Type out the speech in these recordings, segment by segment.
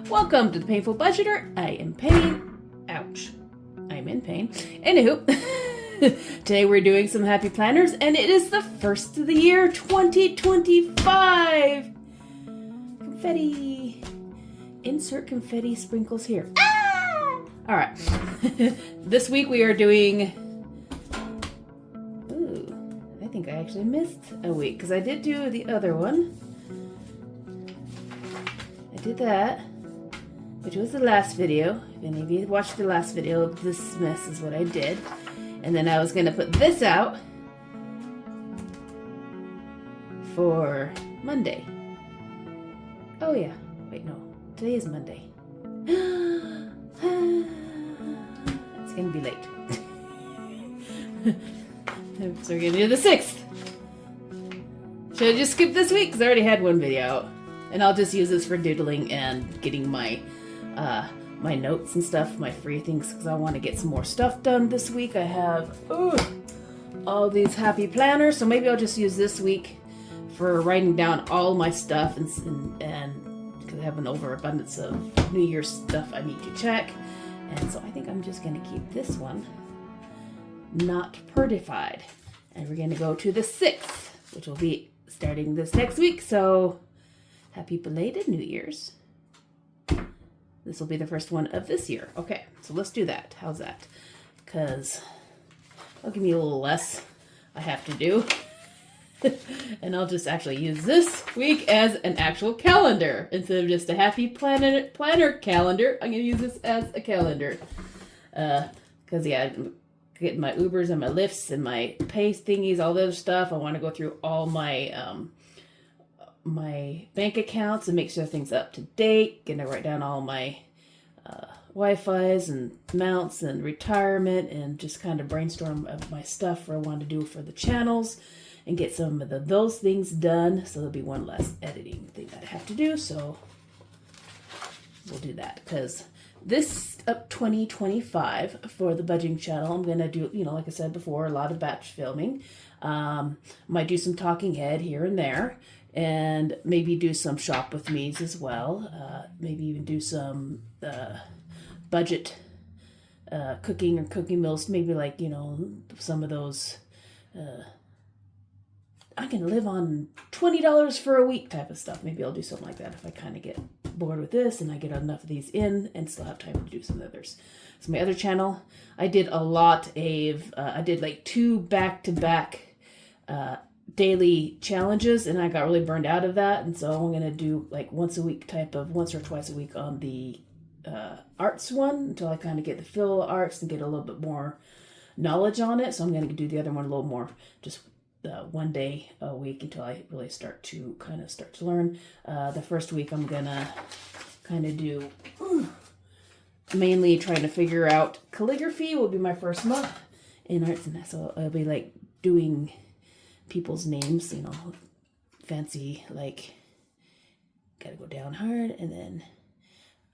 Welcome to the Painful Budgeter. I am Payne. Ouch. I'm in pain. Anywho, today we're doing some happy planners, and it is the first of the year, 2025. Confetti. Insert confetti sprinkles here. Ah! All right. This week we are doing... Ooh, I think I actually missed a week because I did do the other one. I did that, which was the last video. If any of you watched the last video, this mess is what I did. And then I was going to put this out for Monday. Oh yeah, wait, no. Today is Monday. It's going to be late. So we're going to do the 6th. Should I just skip this week? Because I already had one video out. And I'll just use this for doodling and getting my my notes and stuff, my free things, because I want to get some more stuff done this week. I have all these happy planners, so maybe I'll just use this week for writing down all my stuff and because I have an overabundance of New Year's stuff I need to check. And so I think I'm just going to keep this one not pertified. And we're going to go to the 6th, which will be starting this next week. So happy belated New Year's. This will be the first one of this year. Okay, so let's do that. How's that? Because I'll give me a little less I have to do. And I'll just actually use this week as an actual calendar. Instead of just a happy planner calendar, I'm going to use this as a calendar. Because, yeah, I'm getting my Ubers and my Lyfts and my pay thingies, all those stuff. I want to go through all my... my bank accounts and make sure everything's up to date. Gonna write down all my Wi-Fi's and amounts and retirement and just kind of brainstorm of my stuff I want to do for the channels and get some of those things done. So there'll be one less editing thing that I have to do. So we'll do that because this up 2025 for the budgeting channel, I'm gonna do, like I said before, a lot of batch filming. Might do some talking head here and there. And maybe do some shop with me's as well. Maybe even do some budget cooking or cooking meals. Maybe like, some of those, I can live on $20 for a week type of stuff. Maybe I'll do something like that if I kind of get bored with this and I get enough of these in and still have time to do some others. So my other channel, I did a lot of, I did like 2 back-to-back daily challenges, and I got really burned out of that, and so I'm gonna do like once or twice a week on the arts one until I kind of get the feel of arts and get a little bit more knowledge on it. So I'm gonna do the other one a little more, just one day a week until I really start to learn. The first week I'm gonna kind of do mainly trying to figure out calligraphy. Will be my first month in arts, and so I'll be like doing people's names, fancy, like, gotta go down hard, and then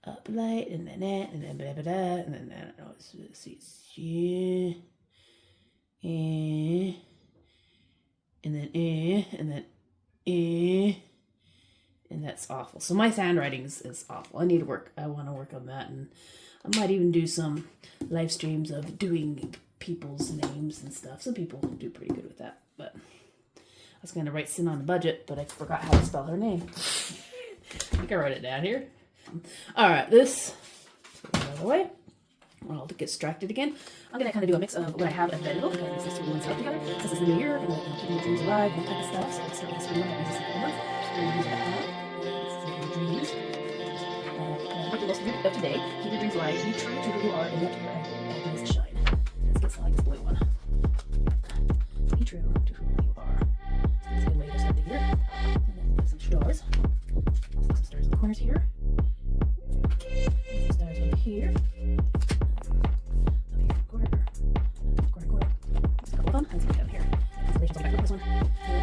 up light, and then that, and then blah, blah, blah, and then, I don't know, let's see, and then, and that's awful. So my handwriting is awful. I want to work on that, and I might even do some live streams of doing people's names and stuff. Some people do pretty good with that, but I was going to write Sin on the budget, but I forgot how to spell her name. I think I wrote it down here. All right, this out of the way. I'll get distracted again. I'm going to kind of do a mix of what I have available, because these 2 ones up together. This is the new year, and keeping your dreams alive, that type of stuff. So let's start with this video. I've used this for months. We're going to use that now. This is your dreams. Make the most of today. Keep your dreams alive. Be true to who you are, and let your ideas shine. Let's get some like this blue one. Be true to who you are. That's a good way to start the year. And then do some stars. Let's put some stars in the corners here. Some stars over here. Up here, corner. Just a couple of them. Let's put them here. Constellations on the back of this one. I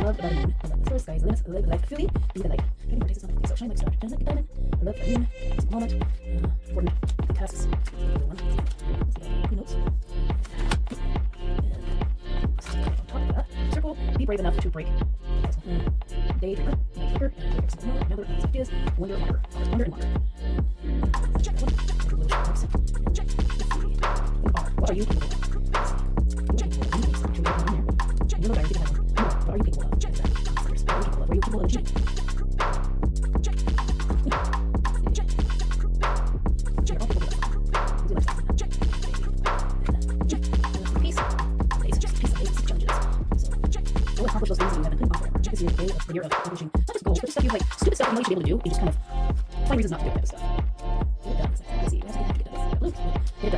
love about the moon. I love the stars, skies, limits. Live like Philly. Be the light. Dreaming for tastes something. So shine like a star. Shine like a diamond. I love the moon. It's a moment. Important tasks. Another one. Who knows? Circle, be brave enough to break. Daydreamer, maker, another ideas, wonder, wonder and wonder. you capable of achieving? Accomplish those things that you have been putting off forever. This is the year of accomplishing not just goals, but just stuff you like, stupid stuff you know you should be able to do, and just kind of find reasons not to do it type of stuff. Get it done. Let's see. What else do we have to get done? Get it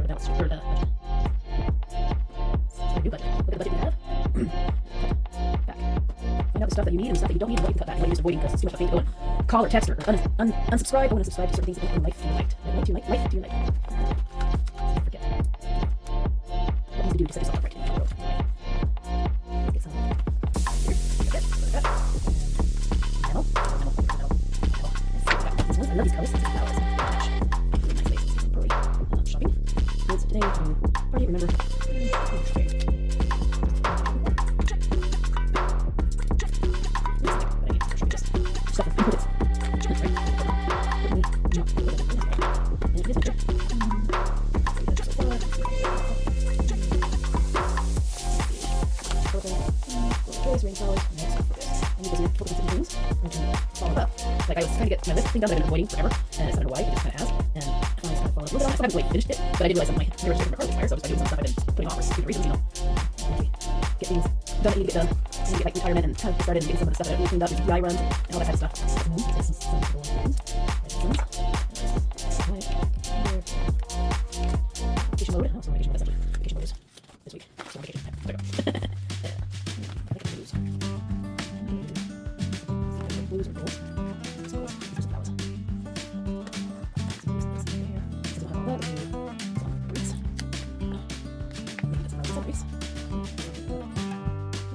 done. Sort of balance. Sort of new budget. Look at the budget we have. Back. Find out the stuff that you need and the stuff that you don't need and what you can cut back and what you're just avoiding because it's too much stuff. Go and call or text or unsubscribe. Go and unsubscribe to certain things that make your life to your light. Life to your light. Life to your light. Forget. What you need to do to set yourself up right in the world. Get some here. I love these colors. These flowers. Nice laces. Some pearly shopping. Goods today. Party. Remember. Stuff with inputs. That's right. And it is picture. Rain flowers, and you just focus on things and follow it up. Like I was trying to get my list thing done that I've been avoiding forever, and it's not why, it just kind of has. And I finally kind of followed through. I still haven't quite finished it, but I did realize that my mirrors are expired, so I started doing some stuff I've been putting off for stupid reasons, you know. Get things done that need to get done, and get like retirement and kind of get started and getting some of the stuff that I really cleaned up, and GI runs, and all that kind of stuff. Vacation mode. Oh, so vacation mode. That's actually vacation mode is this week. So vacation. There we go. Blues or goals. It's goals. It's just flowers. Still have all that. Some roots. Maybe that's some roots.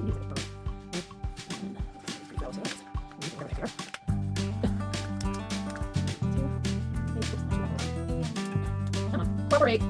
New paper. And three flowers here. We'll go right here. Come on. Cooperate.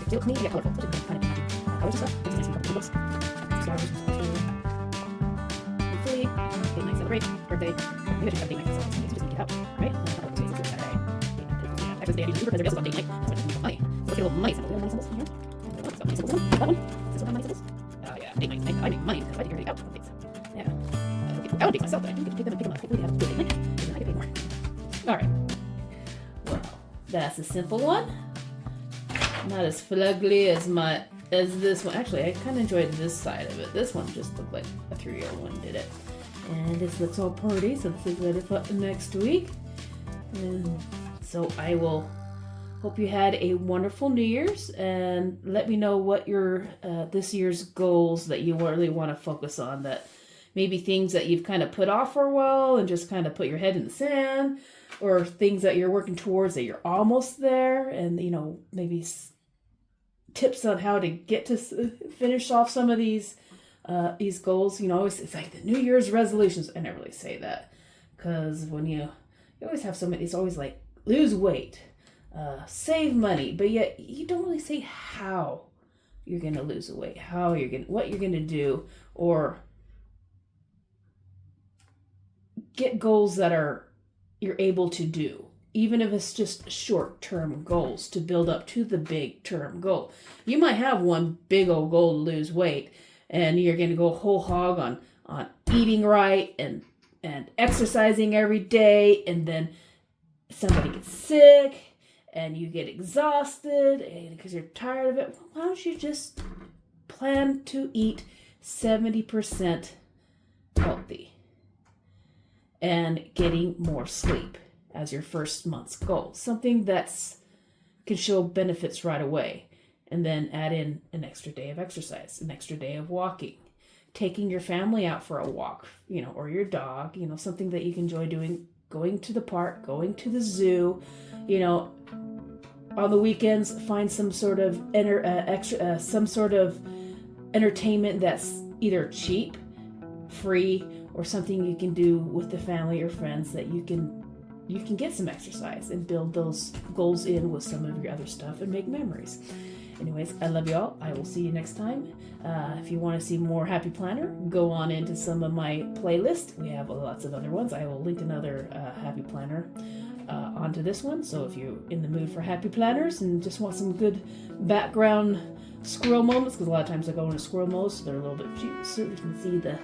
Still clean, yet colorful. So just kind of colors and stuff. It's nice and colorful books. Stars. Hopefully, date night celebrate. Birthday. Maybe I should have date night celebrate. So just need to get out, right? It's Saturday. Actually, the day I do the birthday, there's also on date night. So I just need money. So let's get a little money symbol. Do we have money symbols in here? What's got money symbols in? That one? Does this one have money symbols? Yeah, date night. I make money because I take your date out on dates. Yeah. I would date myself, but I do get to take them and pick them up. Hopefully they have a good date night. And then I get paid more. Alright. Well, that's a simple one. Not as fugly as this one. Actually, I kind of enjoyed this side of it. This one just looked like a 3-year-old one did it. And this looks all pretty, so this is ready for next week. And so I will hope you had a wonderful New Year's, and let me know what your this year's goals that you really want to focus on, that maybe things that you've kind of put off for a while and just kind of put your head in the sand, or things that you're working towards that you're almost there, and maybe tips on how to get to finish off some of these goals. It's like the New Year's resolutions. I never really say that, because when you always have so many, it's always like lose weight, save money, but yet you don't really say how you're going to lose the weight, what you're going to do, or get goals that you're able to do. Even if it's just short-term goals to build up to the big-term goal. You might have one big old goal to lose weight, and you're going to go whole hog on eating right and exercising every day, and then somebody gets sick, and you get exhausted because you're tired of it. Why don't you just plan to eat 70% healthy, and getting more sleep as your first month's goal. Something that's can show benefits right away. And then add in an extra day of exercise, an extra day of walking, taking your family out for a walk, or your dog, something that you can enjoy doing, going to the park, going to the zoo, on the weekends, find some sort of entertainment that's either cheap, free, or something you can do with the family or friends that you can get some exercise and build those goals in with some of your other stuff and make memories. Anyways, I love y'all. I will see you next time. If you want to see more Happy Planner, go on into some of my playlists. We have lots of other ones. I will link another Happy Planner onto this one. So if you're in the mood for Happy Planners and just want some good background squirrel moments, because a lot of times I go into squirrel mode, so they're a little bit cute, so you can see the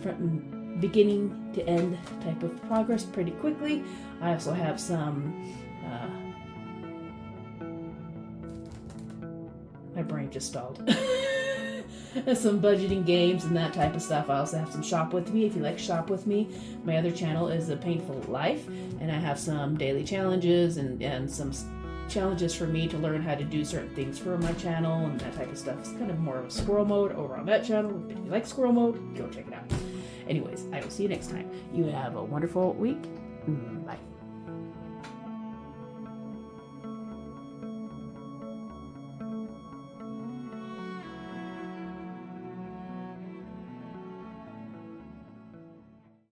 front and beginning to end type of progress pretty quickly. I also have some my brain just stalled. Some budgeting games and that type of stuff. I also have some Shop With Me. If you like Shop With Me, my other channel is The Painful Life, and I have some daily challenges and some challenges for me to learn how to do certain things for my channel and that type of stuff. It's kind of more of a squirrel mode over on that channel. If you like squirrel mode, go check it out. Anyways, I will see you next time. You have a wonderful week. Bye.